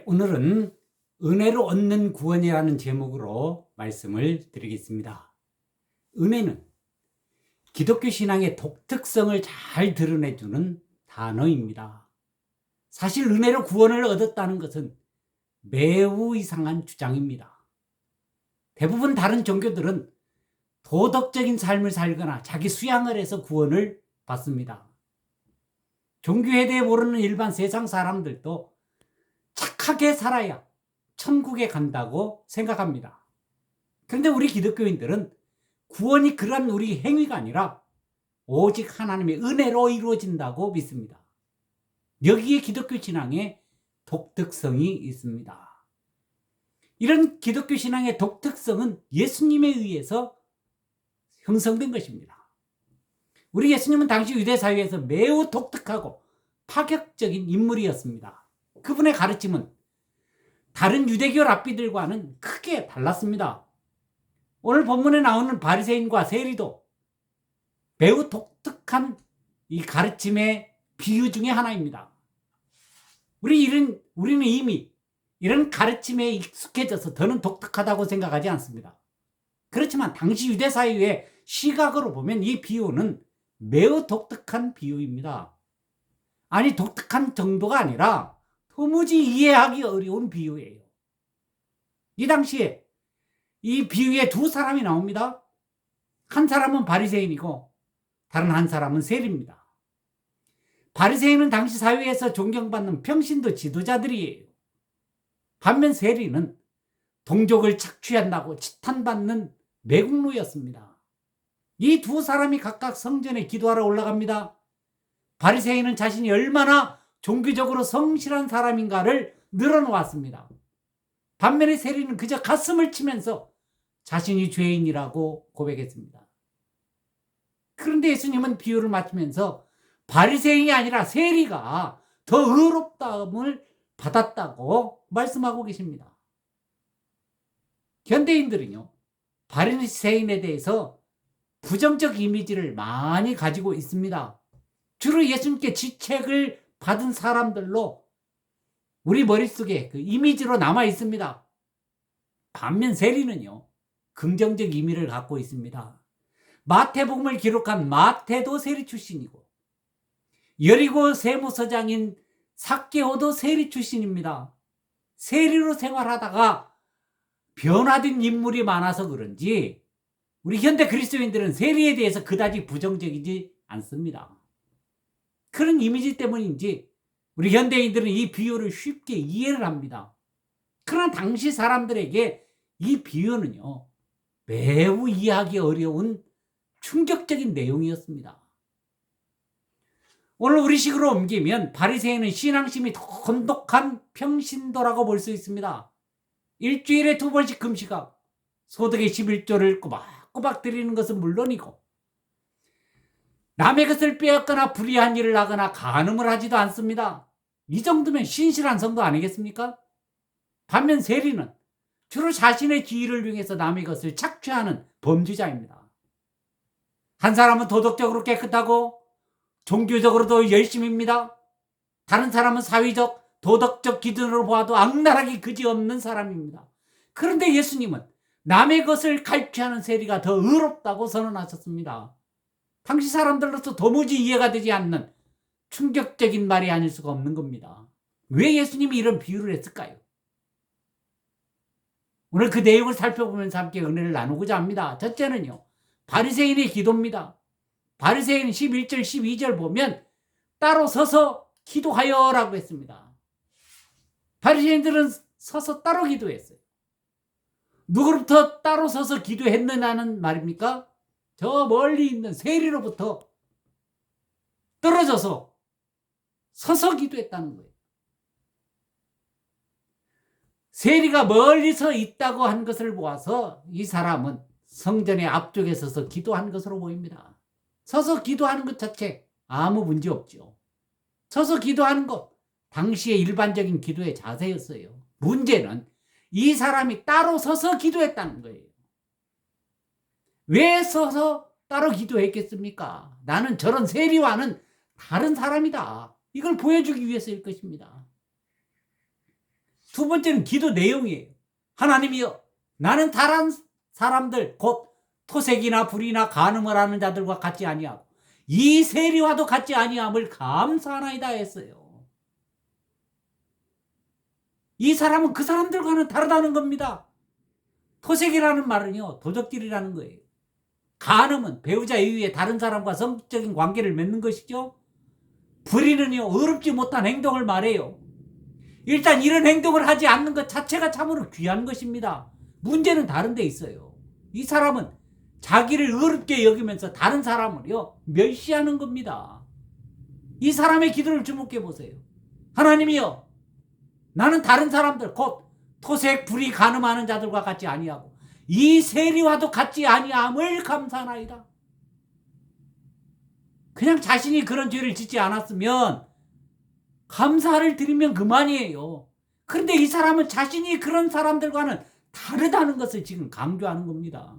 오늘은 은혜로 얻는 구원이라는 제목으로 말씀을 드리겠습니다. 은혜는 기독교 신앙의 독특성을 잘 드러내주는 단어입니다. 사실 은혜로 구원을 얻었다는 것은 매우 이상한 주장입니다. 대부분 다른 종교들은 도덕적인 삶을 살거나 자기 수양을 해서 구원을 받습니다. 종교에 대해 모르는 일반 세상 사람들도 착하게 살아야 천국에 간다고 생각합니다. 그런데 우리 기독교인들은 구원이 그런 우리 행위가 아니라 오직 하나님의 은혜로 이루어진다고 믿습니다. 여기에 기독교 신앙의 독특성이 있습니다. 이런 기독교 신앙의 독특성은 예수님에 의해서 형성된 것입니다. 우리 예수님은 당시 유대 사회에서 매우 독특하고 파격적인 인물이었습니다. 그분의 가르침은 다른 유대교 랍비들과는 크게 달랐습니다. 오늘 본문에 나오는 바리새인과 세리도 매우 독특한 이 가르침의 비유 중에 하나입니다. 우리는 이미 이런 가르침에 익숙해져서 더는 독특하다고 생각하지 않습니다. 그렇지만 당시 유대 사회의 시각으로 보면 이 비유는 매우 독특한 비유입니다. 아니, 독특한 정도가 아니라 도무지 이해하기 어려운 비유예요. 이 당시에 이 비유에 두 사람이 나옵니다. 한 사람은 바리새인이고 다른 한 사람은 세리입니다. 바리새인은 당시 사회에서 존경받는 평신도 지도자들이에요. 반면 세리는 동족을 착취한다고 지탄받는 매국노였습니다. 이 두 사람이 각각 성전에 기도하러 올라갑니다. 바리새인은 자신이 얼마나 종교적으로 성실한 사람인가를 늘어놓았습니다. 반면에 세리는 그저 가슴을 치면서 자신이 죄인이라고 고백했습니다. 그런데 예수님은 비유를 마치면서 바리새인이 아니라 세리가 더 의롭다움을 받았다고 말씀하고 계십니다. 현대인들은요, 바리새인에 대해서 부정적 이미지를 많이 가지고 있습니다. 주로 예수님께 지책을 받은 사람들로 우리 머릿속에 그 이미지로 남아 있습니다. 반면 세리는요, 긍정적 의미를 갖고 있습니다. 마태복음을 기록한 마태도 세리 출신이고 여리고 세무서장인 삭개오도 세리 출신입니다. 세리로 생활하다가 변화된 인물이 많아서 그런지 우리 현대 그리스도인들은 세리에 대해서 그다지 부정적이지 않습니다. 그런 이미지 때문인지 우리 현대인들은 이 비유를 쉽게 이해를 합니다. 그러나 당시 사람들에게 이 비유는요, 매우 이해하기 어려운 충격적인 내용이었습니다. 오늘 우리식으로 옮기면 바리새인은 신앙심이 돈독한 평신도라고 볼 수 있습니다. 일주일에 2번씩 금식하고 소득의 11조를 꼬박꼬박 드리는 것은 물론이고 남의 것을 빼앗거나 불의한 일을 하거나 간음을 하지도 않습니다. 이 정도면 신실한 성도 아니겠습니까? 반면 세리는 주로 자신의 지위를 이용해서 남의 것을 착취하는 범죄자입니다. 한 사람은 도덕적으로 깨끗하고 종교적으로도 열심입니다. 다른 사람은 사회적, 도덕적 기준으로 보아도 악랄하기 그지없는 사람입니다. 그런데 예수님은 남의 것을 갈취하는 세리가 더 의롭다고 선언하셨습니다. 당시 사람들로서 도무지 이해가 되지 않는 충격적인 말이 아닐 수가 없는 겁니다. 왜 예수님이 이런 비유를 했을까요? 오늘 그 내용을 살펴보면서 함께 은혜를 나누고자 합니다. 첫째는요, 바리새인의 기도입니다. 바리새인 11절 12절 보면 따로 서서 기도하여라고 했습니다. 바리새인들은 서서 따로 기도했어요. 누구로부터 따로 서서 기도했느냐는 말입니까? 저 멀리 있는 세리로부터 떨어져서 서서 기도했다는 거예요. 세리가 멀리서 있다고 한 것을 보아서 이 사람은 성전의 앞쪽에 서서 기도한 것으로 보입니다. 서서 기도하는 것 자체 아무 문제 없죠. 서서 기도하는 것, 당시의 일반적인 기도의 자세였어요. 문제는 이 사람이 따로 서서 기도했다는 거예요. 왜 서서 따로 기도했겠습니까? 나는 저런 세리와는 다른 사람이다. 이걸 보여주기 위해서일 것입니다. 두 번째는 기도 내용이에요. 하나님이여, 나는 다른 사람들 곧 토색이나 불이나 간음을 하는 자들과 같지 아니하고 이 세리와도 같지 아니함을 감사하나이다 했어요. 이 사람은 그 사람들과는 다르다는 겁니다. 토색이라는 말은요, 도적질이라는 거예요. 간음은 배우자 이후에 다른 사람과 성적인 관계를 맺는 것이죠. 불의는요, 의롭지 못한 행동을 말해요. 일단 이런 행동을 하지 않는 것 자체가 참으로 귀한 것입니다. 문제는 다른 데 있어요. 이 사람은 자기를 의롭게 여기면서 다른 사람을요, 멸시하는 겁니다. 이 사람의 기도를 주목해 보세요. 하나님이여, 나는 다른 사람들 곧 토색, 불의, 간음하는 자들과 같지 아니하고 이 세리와도 같지 아니함을 감사하나이다. 그냥 자신이 그런 죄를 짓지 않았으면 감사를 드리면 그만이에요. 그런데 이 사람은 자신이 그런 사람들과는 다르다는 것을 지금 강조하는 겁니다.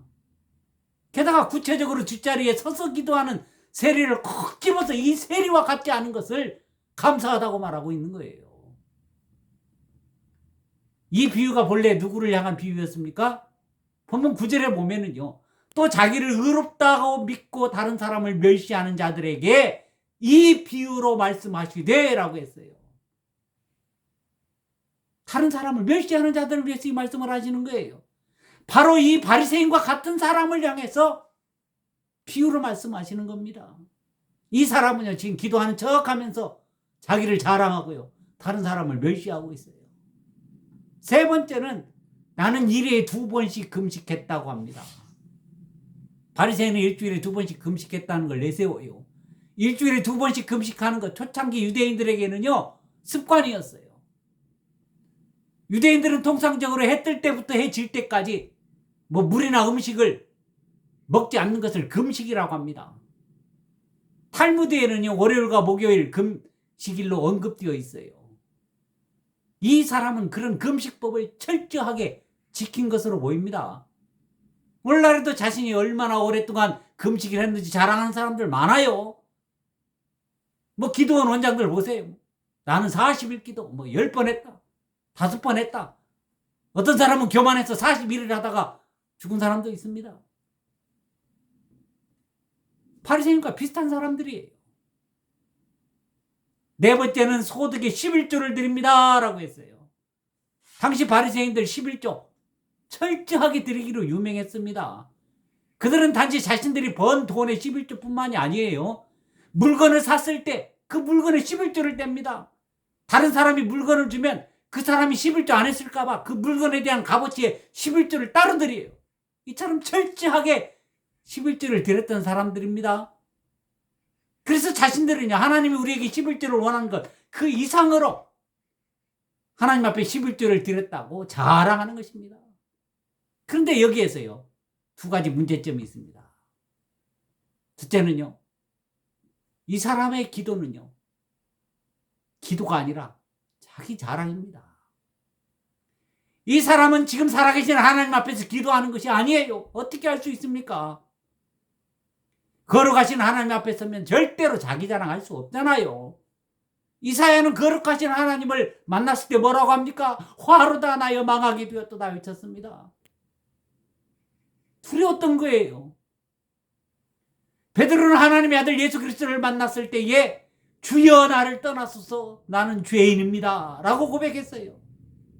게다가 구체적으로 뒷자리에 서서 기도하는 세리를 콕 집어서 이 세리와 같지 않은 것을 감사하다고 말하고 있는 거예요. 이 비유가 본래 누구를 향한 비유였습니까? 본문 9절에 보면은요, 또 자기를 의롭다고 믿고 다른 사람을 멸시하는 자들에게 이 비유로 말씀하시되 라고 했어요. 다른 사람을 멸시하는 자들을 위해서 이 말씀을 하시는 거예요. 바로 이 바리새인과 같은 사람을 향해서 비유로 말씀하시는 겁니다. 이 사람은요, 지금 기도하는 척하면서 자기를 자랑하고요, 다른 사람을 멸시하고 있어요. 세 번째는 나는 일에 2번씩 금식했다고 합니다. 바리새인은 일주일에 2번씩 금식했다는 걸 내세워요. 일주일에 2번씩 금식하는 것 초창기 유대인들에게는요, 습관이었어요. 유대인들은 통상적으로 해 뜰 때부터 해 질 때까지 물이나 음식을 먹지 않는 것을 금식이라고 합니다. 탈무드에는요, 월요일과 목요일 금식일로 언급되어 있어요. 이 사람은 그런 금식법을 철저하게 지킨 것으로 보입니다. 오늘날에도 자신이 얼마나 오랫동안 금식을 했는지 자랑하는 사람들 많아요. 기도원 원장들 보세요. 나는 40일 기도 10번 했다. 5번 했다. 어떤 사람은 교만해서 41일 하다가 죽은 사람도 있습니다. 바리새인과 비슷한 사람들이에요. 네 번째는 소득의 11조를 드립니다 라고 했어요. 당시 바리새인들 11조 철저하게 드리기로 유명했습니다. 그들은 단지 자신들이 번 돈의 11조뿐만이 아니에요. 물건을 샀을 때 그 물건에 11조를 뗍니다. 다른 사람이 물건을 주면 그 사람이 11조 안 했을까 봐 그 물건에 대한 값어치에 11조를 따로 드려요. 이처럼 철저하게 11조를 드렸던 사람들입니다. 그래서 자신들은요, 하나님이 우리에게 11조를 원하는 것 그 이상으로 하나님 앞에 11조를 드렸다고 자랑하는 것입니다. 그런데 여기에서요, 2가지 문제점이 있습니다. 첫째는요, 이 사람의 기도는요, 기도가 아니라 자기 자랑입니다. 이 사람은 지금 살아계신 하나님 앞에서 기도하는 것이 아니에요. 어떻게 할 수 있습니까? 거룩하신 하나님 앞에 서면 절대로 자기 자랑할 수 없잖아요. 이사야는 거룩하신 하나님을 만났을 때 뭐라고 합니까? 화로다 나여 망하게 되었도다 외쳤습니다. 두려웠던 거예요. 베드로는 하나님의 아들 예수 그리스도를 만났을 때에 주여 나를 떠나소서 나는 죄인입니다 라고 고백했어요.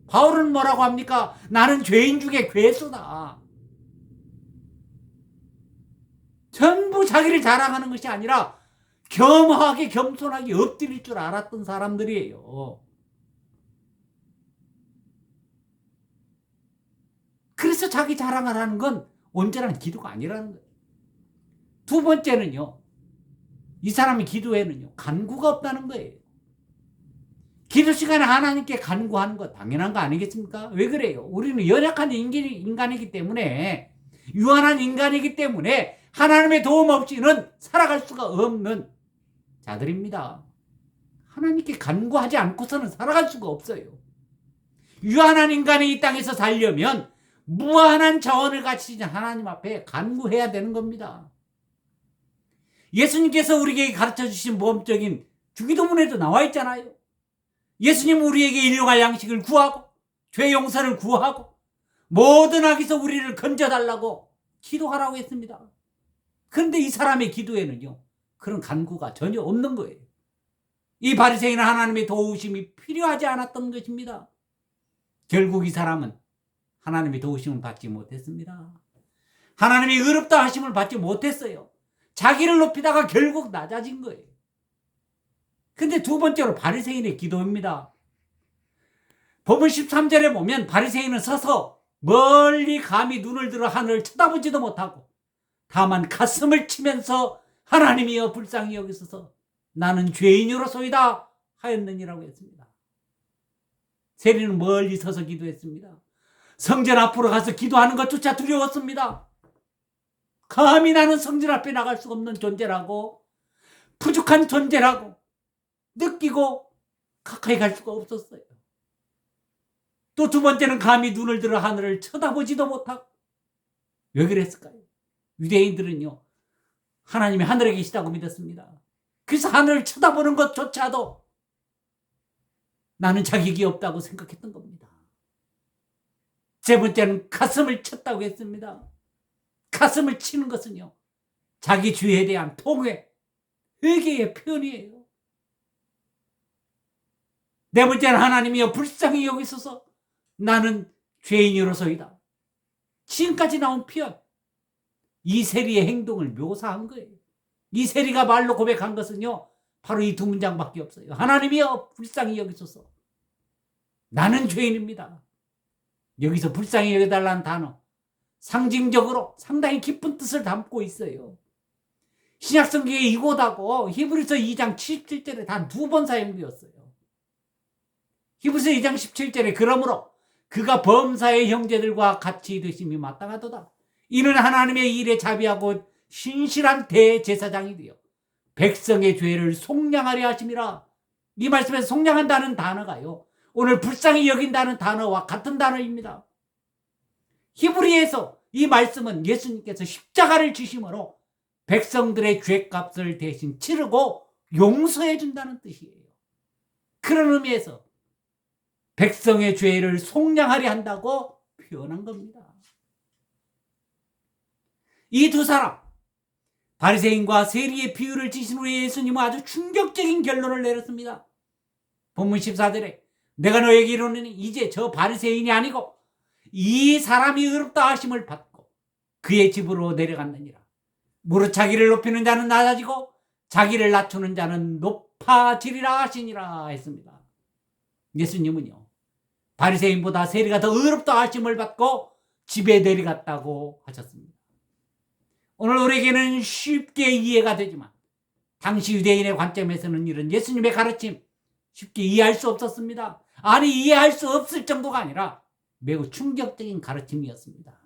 바울은 뭐라고 합니까? 나는 죄인 중에 괴수다. 전부 자기를 자랑하는 것이 아니라 겸하게 겸손하게 엎드릴 줄 알았던 사람들이에요. 그래서 자기 자랑을 하는 건 온전한 기도가 아니라는 거예요. 두 번째는요, 이 사람의 기도에는요, 간구가 없다는 거예요. 기도 시간에 하나님께 간구하는 거 당연한 거 아니겠습니까? 왜 그래요? 우리는 연약한 인간이기 때문에, 유한한 인간이기 때문에 하나님의 도움 없이는 살아갈 수가 없는 자들입니다. 하나님께 간구하지 않고서는 살아갈 수가 없어요. 유한한 인간이 이 땅에서 살려면 무한한 자원을 가지신 하나님 앞에 간구해야 되는 겁니다. 예수님께서 우리에게 가르쳐주신 모범적인 주기도문에도 나와 있잖아요. 예수님은 우리에게 일용할 양식을 구하고 죄 용서를 구하고 모든 악에서 우리를 건져달라고 기도하라고 했습니다. 그런데 이 사람의 기도에는요, 그런 간구가 전혀 없는 거예요. 이 바리새인은 하나님의 도우심이 필요하지 않았던 것입니다. 결국 이 사람은 하나님의 도우심을 받지 못했습니다. 하나님의 의롭다 하심을 받지 못했어요. 자기를 높이다가 결국 낮아진 거예요. 근데 두 번째로 바리새인의 기도입니다. 본문 13절에 보면 바리새인은 서서 멀리 감히 눈을 들어 하늘을 쳐다보지도 못하고 다만 가슴을 치면서 하나님이여 불쌍히 여기소서 나는 죄인으로소이다 하였느니라고 했습니다. 세리는 멀리 서서 기도했습니다. 성전 앞으로 가서 기도하는 것조차 두려웠습니다. 감히 나는 성전 앞에 나갈 수 없는 존재라고, 부족한 존재라고 느끼고 가까이 갈 수가 없었어요. 또 두 번째는 감히 눈을 들어 하늘을 쳐다보지도 못하고. 왜 그랬을까요? 유대인들은요, 하나님이 하늘에 계시다고 믿었습니다. 그래서 하늘을 쳐다보는 것조차도 나는 자격이 없다고 생각했던 겁니다. 세 번째는 가슴을 쳤다고 했습니다. 가슴을 치는 것은요, 자기 죄에 대한 통회, 회개의 표현이에요. 네 번째는 하나님이여 불쌍히 여기소서 나는 죄인으로소이다. 지금까지 나온 표현, 이 세리의 행동을 묘사한 거예요. 이 세리가 말로 고백한 것은요, 바로 이 두 문장밖에 없어요. 하나님이여 불쌍히 여기소서 나는 죄인입니다. 여기서 불쌍히 여겨달라는 단어, 상징적으로 상당히 깊은 뜻을 담고 있어요. 신약성경에 이곳하고 히브리서 2장 17절에 단 두 번 사용되었어요. 히브리서 2장 17절에 그러므로 그가 범사의 형제들과 같이 드심이 마땅하도다. 이는 하나님의 일에 자비하고 신실한 대제사장이 되어 백성의 죄를 속량하려 하심이라. 이 말씀에서 속량한다는 단어가요, 오늘 불쌍히 여긴다는 단어와 같은 단어입니다. 히브리에서 이 말씀은 예수님께서 십자가를 지심으로 백성들의 죄값을 대신 치르고 용서해 준다는 뜻이에요. 그런 의미에서 백성의 죄를 속량하려 한다고 표현한 겁니다. 이 두 사람, 바리새인과 세리의 비유를 지신 후에 예수님은 아주 충격적인 결론을 내렸습니다. 본문 14절에 내가 너에게 이르노니 이제 저 바리새인이 아니고 이 사람이 의롭다 하심을 받고 그의 집으로 내려갔느니라. 무릇 자기를 높이는 자는 낮아지고 자기를 낮추는 자는 높아지리라 하시니라 했습니다. 예수님은요, 바리새인보다 세리가 더 의롭다 하심을 받고 집에 내려갔다고 하셨습니다. 오늘 우리에게는 쉽게 이해가 되지만 당시 유대인의 관점에서는 이런 예수님의 가르침 쉽게 이해할 수 없었습니다. 아니, 이해할 수 없을 정도가 아니라 매우 충격적인 가르침이었습니다.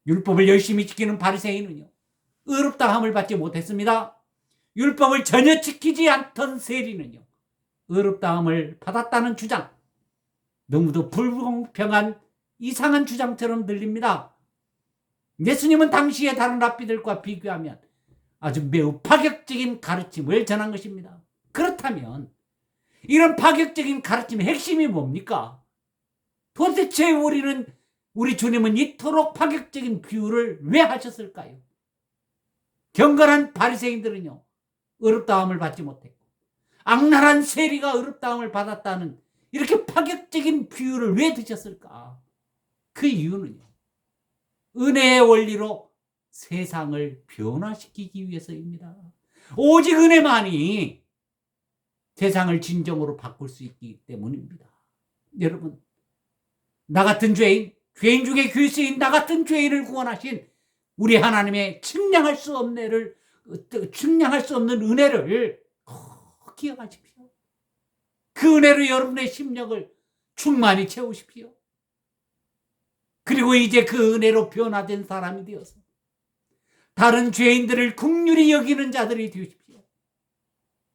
율법을 열심히 지키는 바리새인은요, 의롭다함을 받지 못했습니다. 율법을 전혀 지키지 않던 세리는요, 의롭다함을 받았다는 주장, 너무도 불공평한 이상한 주장처럼 들립니다. 예수님은 당시의 다른 랍비들과 비교하면 아주 매우 파격적인 가르침을 전한 것입니다. 그렇다면 이런 파격적인 가르침의 핵심이 뭡니까? 도대체 우리 주님은 이토록 파격적인 비유를 왜 하셨을까요? 경건한 바리새인들은요, 의롭다함을 받지 못했고 악랄한 세리가 의롭다함을 받았다는 이렇게 파격적인 비유를 왜 드셨을까? 그 이유는요, 은혜의 원리로 세상을 변화시키기 위해서입니다. 오직 은혜만이 세상을 진정으로 바꿀 수 있기 때문입니다. 여러분, 나 같은 죄인 중에 귀수인 나 같은 죄인을 구원하신 우리 하나님의 측량할 수 없는 은혜를 기억하십시오. 그 은혜로 여러분의 심령을 충만히 채우십시오. 그리고 이제 그 은혜로 변화된 사람이 되어서 다른 죄인들을 긍휼히 여기는 자들이 되십시오.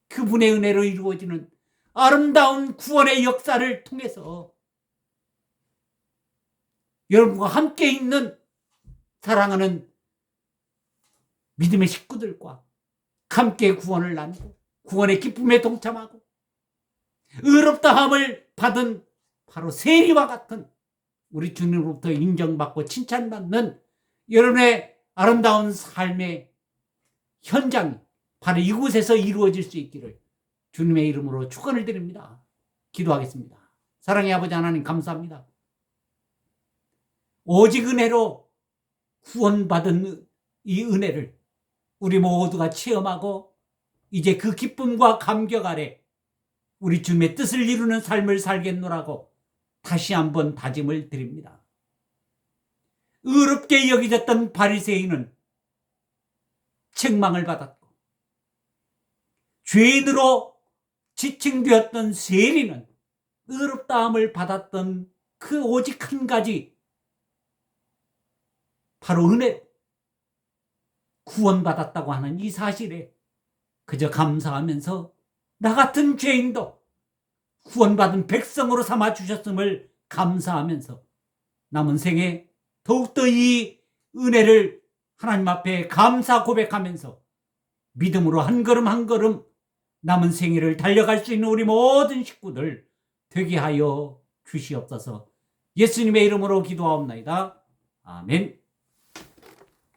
그분의 은혜로 이루어지는 아름다운 구원의 역사를 통해서 여러분과 함께 있는 사랑하는 믿음의 식구들과 함께 구원을 나누고 구원의 기쁨에 동참하고 의롭다함을 받은 바로 세리와 같은 우리 주님으로부터 인정받고 칭찬받는 여러분의 아름다운 삶의 현장이 바로 이곳에서 이루어질 수 있기를 주님의 이름으로 축원을 드립니다. 기도하겠습니다. 사랑의 아버지 하나님 감사합니다. 오직 은혜로 구원받은 이 은혜를 우리 모두가 체험하고 이제 그 기쁨과 감격 아래 우리 주님의 뜻을 이루는 삶을 살겠노라고 다시 한번 다짐을 드립니다. 의롭게 여겨졌던 바리새인은 책망을 받았고 죄인으로 지칭되었던 세리는 의롭다함을 받았던 그 오직 한 가지 바로 은혜 구원받았다고 하는 이 사실에 그저 감사하면서 나 같은 죄인도 구원받은 백성으로 삼아주셨음을 감사하면서 남은 생에 더욱더 이 은혜를 하나님 앞에 감사 고백하면서 믿음으로 한 걸음 한 걸음 남은 생애를 달려갈 수 있는 우리 모든 식구들 되게 하여 주시옵소서. 예수님의 이름으로 기도하옵나이다. 아멘.